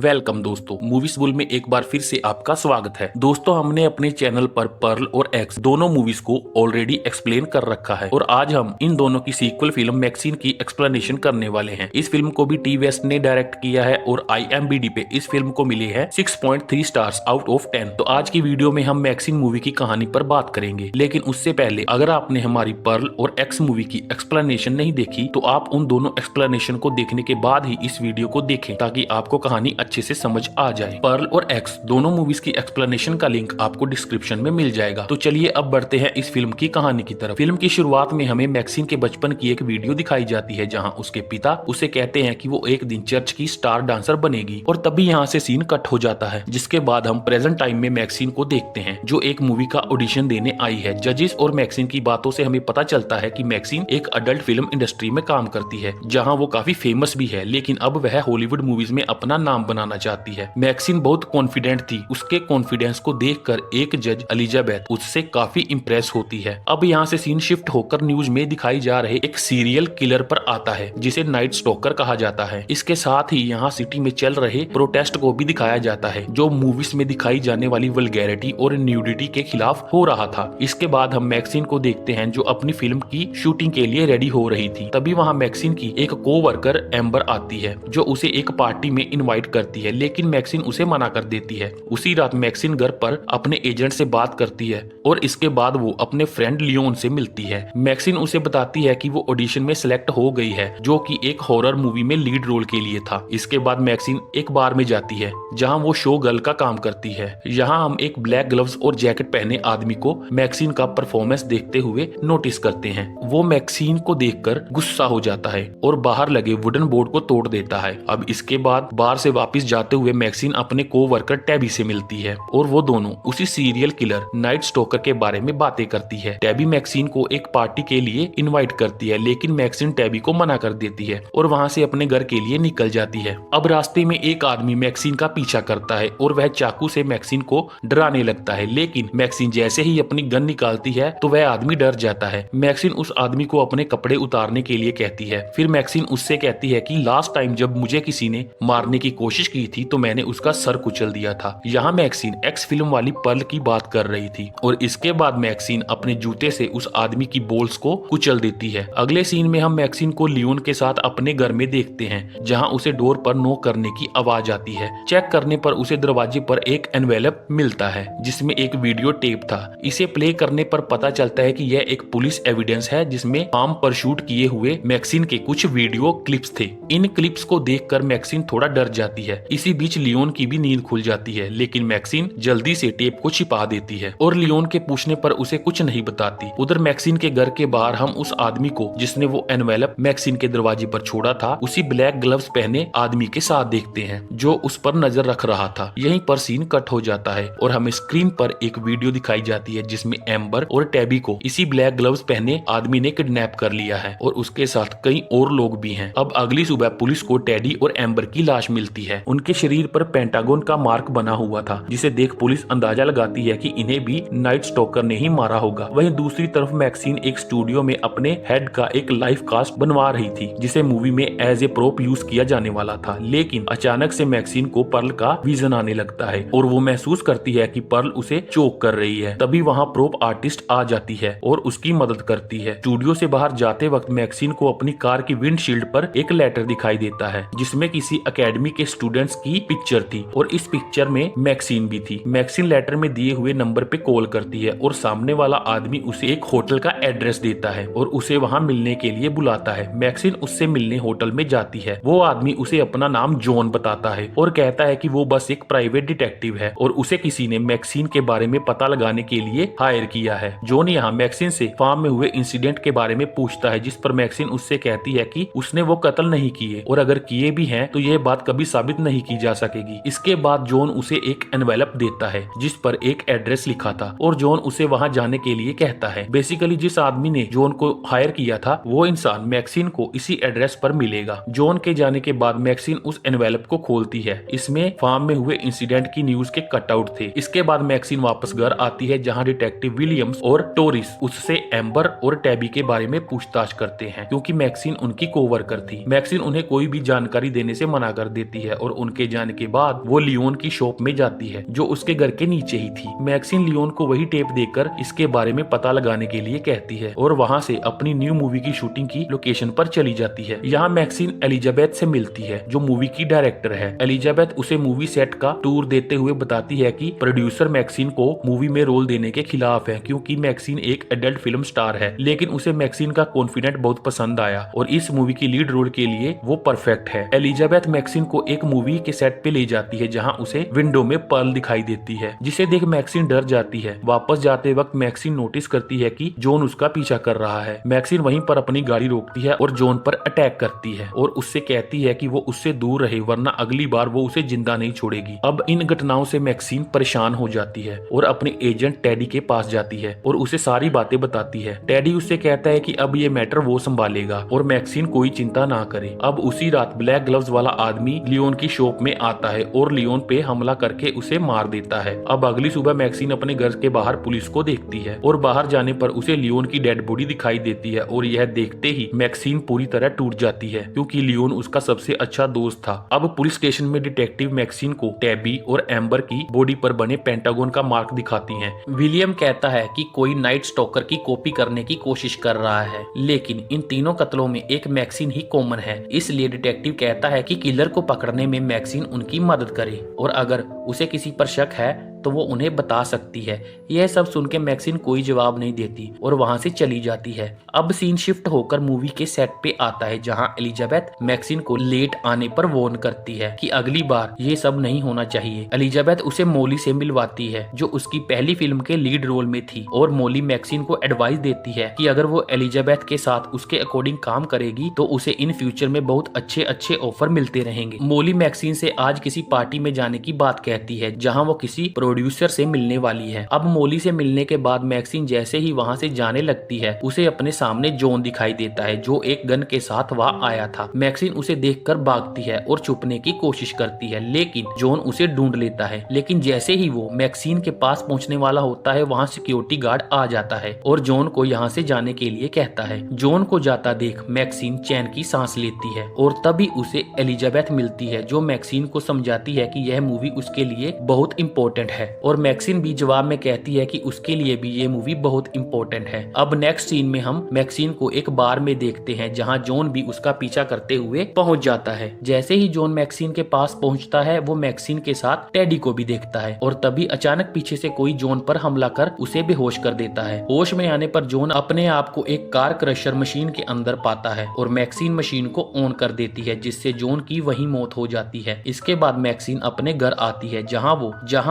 Welcome दोस्तों, movies bull में एक बार फिर से आपका स्वागत है। दोस्तों, हमने अपने चैनल पर पर्ल और एक्स दोनों मूवीज को ऑलरेडी एक्सप्लेन कर रखा है और आज हम इन दोनों की सीक्वल फिल्म मैक्सिन की एक्सप्लेनेशन करने वाले हैं। इस फिल्म को भी टी वेस्ट ने डायरेक्ट किया है और IMDb पे इस फिल्म को मिले हैं 6.3 स्टार्स आउट ऑफ 10। तो आज की वीडियो में हम मैक्सिन मूवी की कहानी पर बात करेंगे, लेकिन उससे पहले अगर आपने हमारी पर्ल और एक्स मूवी की एक्सप्लेनेशन नहीं देखी तो आप उन दोनों एक्सप्लेनेशन को देखने के बाद ही इस वीडियो को देखें ताकि आपको कहानी अच्छे से समझ आ जाए। पर्ल और एक्स दोनों मूवीज की एक्सप्लेनेशन का लिंक आपको डिस्क्रिप्शन में मिल जाएगा। तो चलिए अब बढ़ते हैं इस फिल्म की कहानी की तरफ। फिल्म की शुरुआत में हमें मैक्सिन के बचपन की एक वीडियो दिखाई जाती है जहां उसके पिता उसे कहते हैं कि वो एक दिन चर्च की स्टार डांसर बनेगी और तभी यहाँ से सीन कट हो जाता है, जिसके बाद हम प्रेजेंट टाइम में मैक्सिन को देखते हैं जो एक मूवी का ऑडिशन देने आई है। जजेस और मैक्सिन की बातों से हमें पता चलता है कि मैक्सिन एक अडल्ट फिल्म इंडस्ट्री में काम करती है जहाँ वो काफी फेमस भी है, लेकिन अब वह हॉलीवुड मूवीज में अपना नाम बनाना चाहती है। मैक्सिन बहुत कॉन्फिडेंट थी। उसके कॉन्फिडेंस को देखकर एक जज एलिजाबेथ उससे काफी इंप्रेस होती है। अब यहाँ से सीन शिफ्ट होकर न्यूज में दिखाई जा रहे एक सीरियल किलर पर आता है जिसे नाइट स्टॉकर कहा जाता है। इसके साथ ही यहाँ सिटी में चल रहे प्रोटेस्ट को भी दिखाया जाता है जो मूवीज में दिखाई जाने वाली वल्गैरिटी और न्यूडिटी के खिलाफ हो रहा था। इसके बाद हम मैक्सिन को देखते हैं जो अपनी फिल्म की शूटिंग के लिए रेडी हो रही थी। तभी वहाँ मैक्सिन की एक कोवर्कर एम्बर आती है जो उसे एक पार्टी में इनवाइट करती है, लेकिन मैक्सिन उसे मना कर देती है। उसी रात मैक्सिन घर पर अपने एजेंट से बात करती है और इसके बाद वो अपने फ्रेंड लियोन से मिलती है। मैक्सिन उसे बताती है कि वो ऑडिशन में सिलेक्ट हो गई है जो कि एक हॉरर मूवी में लीड रोल के लिए था। इसके बाद मैक्सिन एक बार में जाती है जहां वो शो गर्ल का काम करती है। यहाँ हम एक ब्लैक ग्लव्स और जैकेट पहने आदमी को मैक्सिन का परफॉर्मेंस देखते हुए नोटिस करते हैं। वो मैक्सिन को देखकर गुस्सा हो जाता है और बाहर लगे वुडन बोर्ड को तोड़ देता है। अब इसके बाद बार से वापस जाते हुए मैक्सिन अपने कोवर्कर टैबी से मिलती है और वो दोनों उसी सीरियल किलर नाइट स्टॉकर के बारे में बातें करती है। टैबी मैक्सिन को एक पार्टी के लिए इनवाइट करती है, लेकिन मैक्सिन टैबी को मना कर देती है और वहां से अपने घर के लिए निकल जाती है। अब रास्ते में एक आदमी मैक्सिन का पीछा करता है और वह चाकू से मैक्सिन को डराने लगता है, लेकिन मैक्सिन जैसे ही अपनी गन निकालती है तो वह आदमी डर जाता है। मैक्सिन उस आदमी को अपने कपड़े उतारने के लिए कहती है। फिर मैक्सिन उससे कहती है कि लास्ट टाइम जब मुझे किसी ने मारने की कोशिश की थी तो मैंने उसका सर कुचल दिया था। यहाँ मैक्सिन एक्स फिल्म वाली पर्ल की बात कर रही थी और इसके बाद मैक्सिन अपने जूते से उस आदमी की बोल्स को कुचल देती है। अगले सीन में हम मैक्सिन को लियोन के साथ अपने घर में देखते हैं जहाँ उसे डोर पर नॉक करने की आवाज आती है। चेक करने पर उसे दरवाजे पर एक एनवेलप मिलता है जिसमें एक वीडियो टेप था। इसे प्ले करने पर पता चलता है कि यह एक पुलिस एविडेंस है जिसमें आर्म पर शूट किए हुए मैक्सिन के कुछ वीडियो क्लिप्स थे। इन क्लिप्स को देखकर मैक्सिन थोड़ा डर जाती है। इसी बीच लियोन की भी नींद खुल जाती है, लेकिन मैक्सिन जल्दी से टेप को छिपा देती है और लियोन के पूछने पर उसे कुछ नहीं बताती। उधर मैक्सिन के घर के बाहर हम उस आदमी को जिसने वो एनवेलप मैक्सिन के दरवाजे पर छोड़ा था उसी ब्लैक ग्लव्स पहने आदमी के साथ देखते हैं जो उस पर नजर रख रहा था। यहीं पर सीन कट हो जाता है और हमें स्क्रीन पर एक वीडियो दिखाई जाती है जिसमें एम्बर और टैबी को इसी ब्लैक ग्लव्स पहने आदमी ने किडनैप कर लिया है और उसके साथ कई और लोग भी हैं। अब अगली सुबह पुलिस को टेडी और एम्बर की लाश मिलती है। उनके शरीर पर पेंटागन का मार्क बना हुआ था जिसे देख पुलिस अंदाजा लगाती है कि इन्हें भी नाइट स्टॉकर ने ही मारा होगा। वहीं दूसरी तरफ मैक्सिन एक स्टूडियो में अपने हेड का एक लाइफ कास्ट बनवा रही थी जिसे मूवी में एज ए प्रोप यूज किया जाने वाला था, लेकिन अचानक से मैक्सिन को पर्ल का विजन आने लगता है और वो महसूस करती है कि पर्ल उसे चोक कर रही है। तभी वहाँ प्रोप आर्टिस्ट आ जाती है और उसकी मदद करती है। स्टूडियो से बाहर जाते वक्त मैक्सिन को अपनी कार की विंडशील्ड पर एक लेटर दिखाई देता है जिसमें किसी एकेडमी के स्टूडेंट्स की पिक्चर थी और इस पिक्चर में मैक्सिन भी थी। मैक्सिन लेटर में दिए हुए नंबर पे कॉल करती है और सामने वाला आदमी उसे एक होटल का एड्रेस देता है और उसे वहाँ मिलने के लिए बुलाता है। मैक्सिन उससे मिलने होटल में जाती है। वो आदमी उसे अपना नाम जॉन बताता है और कहता है कि वो बस एक प्राइवेट डिटेक्टिव है और उसे किसी ने मैक्सिन के बारे में पता लगाने के लिए हायर किया है। जॉन यहाँ मैक्सिन से फार्म में हुए इंसिडेंट के बारे में पूछता है जिस पर मैक्सिन उससे कहती है कि उसने वो कत्ल नहीं किए और अगर किए भी हैं तो यह बात कभी साबित नहीं की जा सकेगी। इसके बाद जॉन उसे एक एनवेलप देता है जिस पर एक एड्रेस लिखा था और जॉन उसे वहां जाने के लिए कहता है। बेसिकली जिस आदमी ने जॉन को हायर किया था वो इंसान मैक्सिन को इसी एड्रेस पर मिलेगा। जॉन के जाने के बाद मैक्सिन उस एनवेलप को खोलती है। इसमें फार्म में हुए इंसिडेंट की न्यूज के कटआउट थे। इसके बाद मैक्सिन वापस घर आती है जहाँ डिटेक्टिव विलियम्स और टोरिस उससे एम्बर और टैबी के बारे में पूछताछ करते हैं क्योंकि मैक्सिन उनकी कोवर्कर थी। मैक्सिन उन्हें कोई भी जानकारी देने से मना कर देती है और उनके जाने के बाद वो लियोन की शॉप में जाती है जो उसके घर के नीचे ही थी। मैक्सिन लियोन को वही टेप देकर इसके बारे में पता लगाने के लिए कहती है और वहाँ से अपनी न्यू मूवी की शूटिंग की लोकेशन पर चली जाती है। यहाँ मैक्सिन एलिजाबेथ से मिलती है जो मूवी की डायरेक्टर है। एलिजाबेथ उसे मूवी सेट का टूर देते हुए बताती है कि प्रोड्यूसर मैक्सिन को मूवी में रोल देने के खिलाफ है क्योंकि मैक्सिन एक एडल्ट फिल्म स्टार है, लेकिन उसे मैक्सिन का कॉन्फिडेंट बहुत पसंद आया और इस मूवी की लीड रोल के लिए वो परफेक्ट है। एलिजाबेथ मैक्सिन को एक मूवी के सेट पे ले जाती है जहाँ उसे विंडो में पर्ल दिखाई देती है जिसे देख मैक्सिन डर जाती है। वापस जाते वक्त मैक्सिन नोटिस करती है कि जॉन उसका पीछा कर रहा है। मैक्सिन वहीं पर अपनी गाड़ी रोकती है और जॉन पर अटैक करती है और उससे कहती है कि वो उससे दूर रहे वरना अगली बार वो उसे जिंदा नहीं छोड़ेगी। अब इन घटनाओं से मैक्सिन परेशान हो जाती है और अपने एजेंट टेडी के पास जाती है और उसे सारी बातें बताती है। टेडी उससे कहता है कि अब ये मैटर वो संभालेगा और मैक्सिन कोई चिंता ना करे। अब उसी रात ब्लैक ग्लव्स वाला आदमी लियोन की शॉप में आता है और लियोन पे हमला करके उसे मार देता है। अब अगली सुबह मैक्सिन अपने घर के बाहर पुलिस को देखती है और बाहर जाने पर उसे लियोन की डेड बॉडी दिखाई देती है और यह देखते ही मैक्सिन पूरी तरह टूट जाती है क्योंकि लियोन उसका सबसे अच्छा दोस्त था। अब पुलिस स्टेशन में डिटेक्टिव मैक्सिन को टैबी और एम्बर की बॉडी पर बने पेंटागन का मार्क दिखाती हैं। विलियम कहता है कि कोई नाइट स्टॉकर की कॉपी करने की कोशिश कर रहा है, लेकिन इन तीनों कत्लों में एक मैक्सिन ही कॉमन है। इसलिए डिटेक्टिव कहता है कि किलर को पकड़ने में मैक्सिन उनकी मदद करे और अगर उसे किसी पर शक है तो वो उन्हें बता सकती है। यह सब सुन के मैक्सिन कोई जवाब नहीं देती और वहां से चली जाती है। अब सीन शिफ्ट होकर मूवी के सेट पे आता है जहां एलिजाबेथ मैक्सिन को लेट आने पर वार्न करती है कि अगली बार ये सब नहीं होना चाहिए। एलिजाबेथ उसे मोली से मिलवाती है जो उसकी पहली फिल्म के लीड रोल में थी और मोली मैक्सिन को एडवाइस देती है कि अगर वो एलिजाबेथ के साथ उसके अकॉर्डिंग काम करेगी तो उसे इन फ्यूचर में बहुत अच्छे अच्छे ऑफर मिलते रहेंगे। मोली मैक्सिन से आज किसी पार्टी में जाने की बात कहती है जहाँ वो किसी प्रोड्यूसर से मिलने वाली है। अब मोली से मिलने के बाद मैक्सिन जैसे ही वहां से जाने लगती है उसे अपने सामने जॉन दिखाई देता है जो एक गन के साथ वहां आया था। मैक्सिन उसे देखकर भागती है और छुपने की कोशिश करती है लेकिन जॉन उसे ढूंढ लेता है। लेकिन जैसे ही वो मैक्सिन के पास पहुंचने वाला होता है वहां सिक्योरिटी गार्ड आ जाता है और जॉन को यहाँ से जाने के लिए कहता है। जॉन को जाता देख मैक्सिन चैन की सांस लेती है और तभी उसे एलिजाबेथ मिलती है जो मैक्सिन को समझाती है कि यह मूवी उसके लिए बहुत इंपॉर्टेंट है और मैक्सिन भी जवाब में कहती है कि उसके लिए भी ये मूवी बहुत इंपॉर्टेंट है। अब नेक्स्ट सीन में हम मैक्सिन को एक बार में देखते हैं जहां जॉन भी उसका पीछा करते हुए पहुंच जाता है। जैसे ही जॉन मैक्सिन के पास पहुंचता है वो मैक्सिन के साथ टेडी को भी देखता है और तभी अचानक पीछे से कोई जॉन पर हमला कर उसे बेहोश कर देता है। होश में आने पर जॉन अपने आप को एक कार क्रशर मशीन के अंदर पाता है और मैक्सिन मशीन को ऑन कर देती है जिससे जॉन की वही मौत हो जाती है। इसके बाद मैक्सिन अपने घर आती है जहाँ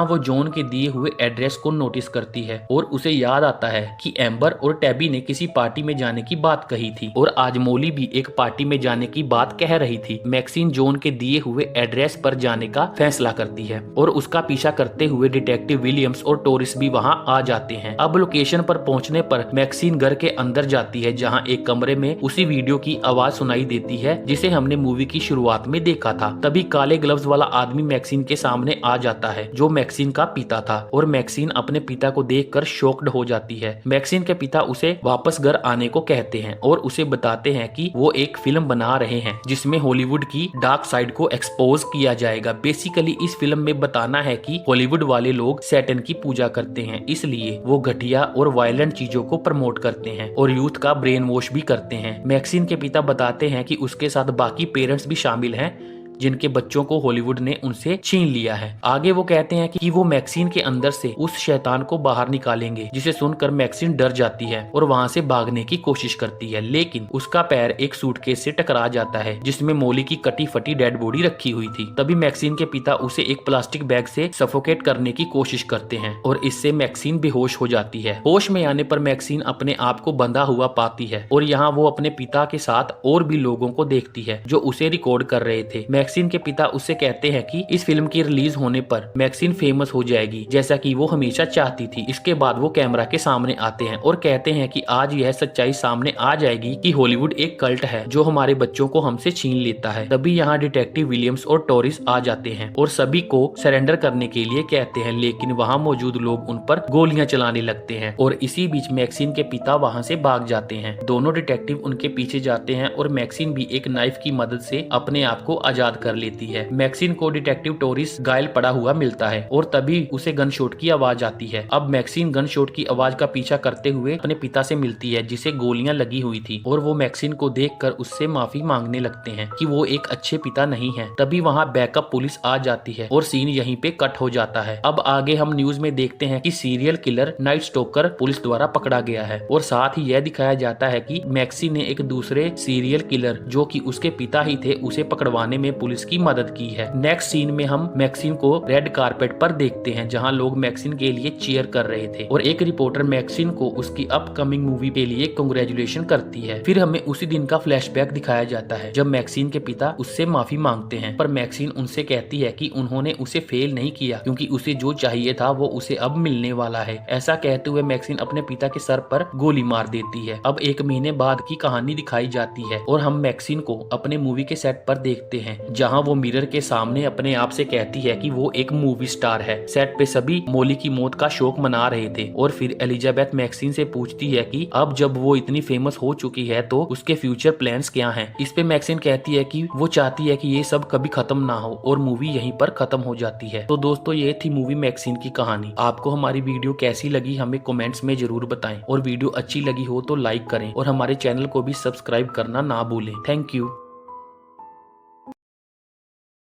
वो जॉन के दिए हुए एड्रेस को नोटिस करती है और उसे याद आता है कि एम्बर और टैबी ने किसी पार्टी में जाने की बात कही थी और आज मोली भी एक पार्टी में जाने की बात कह रही थी। मैक्सिन जॉन के दिए हुए एड्रेस पर जाने का फैसला करती है और उसका पीछा करते हुए डिटेक्टिव विलियम्स और टोरिस भी वहां आ जाते हैं। अब लोकेशन पर पहुंचने पर मैक्सिन घर के अंदर जाती है जहां एक कमरे में उसी वीडियो की आवाज सुनाई देती है जिसे हमने मूवी की शुरुआत में देखा था। तभी काले ग्लव्स वाला आदमी मैक्सिन के सामने आ जाता है जो मैक्सिन का पिता था और मैक्सिन अपने पिता को देखकर शॉक्ड हो जाती है। मैक्सिन के पिता उसे वापस घर आने को कहते हैं और उसे बताते हैं कि वो एक फिल्म बना रहे हैं जिसमें हॉलीवुड की डार्क साइड को एक्सपोज किया जाएगा। बेसिकली इस फिल्म में बताना है कि हॉलीवुड वाले लोग सैटन की पूजा करते हैं, इसलिए वो घटिया और वायलेंट चीजों को प्रमोट करते हैं और यूथ का ब्रेन वॉश भी करते हैं। मैक्सिन के पिता बताते हैं कि उसके साथ बाकी पेरेंट्स भी शामिल हैं जिनके बच्चों को हॉलीवुड ने उनसे छीन लिया है। आगे वो कहते हैं कि वो मैक्सिन के अंदर से उस शैतान को बाहर निकालेंगे, जिसे सुनकर मैक्सिन डर जाती है और वहां से भागने की कोशिश करती है, लेकिन उसका पैर एक सूटकेस से टकरा जाता है जिसमें मोली की कटी फटी डेड बॉडी रखी हुई थी। तभी मैक्सिन के पिता उसे एक प्लास्टिक बैग से सफोकेट करने की कोशिश करते हैं और इससे मैक्सिन बेहोश हो जाती है। होश में आने पर मैक्सिन अपने आप को बंधा हुआ पाती है और यहाँ वो अपने पिता के साथ और भी लोगों को देखती है जो उसे रिकॉर्ड कर रहे थे। मैक्सिन के पिता उससे कहते हैं कि इस फिल्म की रिलीज होने पर मैक्सिन फेमस हो जाएगी जैसा कि वो हमेशा चाहती थी। इसके बाद वो कैमरा के सामने आते हैं और कहते हैं कि आज यह सच्चाई सामने आ जाएगी कि हॉलीवुड एक कल्ट है जो हमारे बच्चों को हमसे छीन लेता है। तभी यहाँ डिटेक्टिव विलियम्स और टोरिस आ जाते हैं और सभी को सरेंडर करने के लिए कहते हैं, लेकिन वहाँ मौजूद लोग उन पर गोलियां चलाने लगते हैं और इसी बीच मैक्सिन के पिता वहाँ से भाग जाते हैं। दोनों डिटेक्टिव उनके पीछे जाते हैं और मैक्सिन भी एक नाइफ की मदद से अपने आप को आजाद कर लेती है। मैक्सिन को डिटेक्टिव टोरिस घायल पड़ा हुआ मिलता है और तभी उसे गन शॉट की आवाज आती है। अब मैक्सिन गन शॉट की आवाज का पीछा करते हुए अपने पिता से मिलती है जिसे गोलियां लगी हुई थी, और वो मैक्सिन को देखकर उससे माफी मांगने लगते हैं कि वो एक अच्छे पिता नहीं है। तभी वहाँ बैकअप पुलिस आ जाती है और सीन यहीं पे कट हो जाता है। अब आगे हम न्यूज में देखते हैं कि serial killer night stalker police द्वारा पकड़ा गया है, और साथ ही यह दिखाया जाता है कि मैक्सी ने एक दूसरे सीरियल किलर जो कि उसके पिता ही थे उसे पकड़वाने में पुलिस की मदद की है। नेक्स्ट सीन में हम मैक्सिन को रेड कारपेट पर देखते हैं जहां लोग मैक्सिन के लिए चीयर कर रहे थे, और एक रिपोर्टर मैक्सिन को उसकी अपकमिंग मूवी के लिए कांग्रेचुलेशन करती है। फिर हमें उसी दिन का फ्लैशबैक दिखाया जाता है जब मैक्सिन के पिता उससे माफी मांगते हैं, पर मैक्सिन उनसे कहती है कि उन्होंने उसे फेल नहीं किया क्योंकि उसे जो चाहिए था वो उसे अब मिलने वाला है। ऐसा कहते हुए मैक्सिन अपने पिता के सर पर गोली मार देती है। अब 1 महीने बाद की कहानी दिखाई जाती है और हम मैक्सिन को अपने मूवी के सेट पर देखते हैं जहां वो मिरर के सामने अपने आप से कहती है कि वो एक मूवी स्टार है। सेट पे सभी मोली की मौत का शोक मना रहे थे, और फिर एलिजाबेथ मैक्सिन से पूछती है कि अब जब वो इतनी फेमस हो चुकी है तो उसके फ्यूचर प्लान्स क्या हैं। इस पे मैक्सिन कहती है कि वो चाहती है कि ये सब कभी खत्म ना हो, और मूवी यहीं पर खत्म हो जाती है। तो दोस्तों ये थी मूवी मैक्सिन की कहानी। आपको हमारी वीडियो कैसी लगी हमें कमेंट्स में जरूर बताएं, और वीडियो अच्छी लगी हो तो लाइक करें और हमारे चैनल को भी सब्सक्राइब करना ना भूलें। Thank you.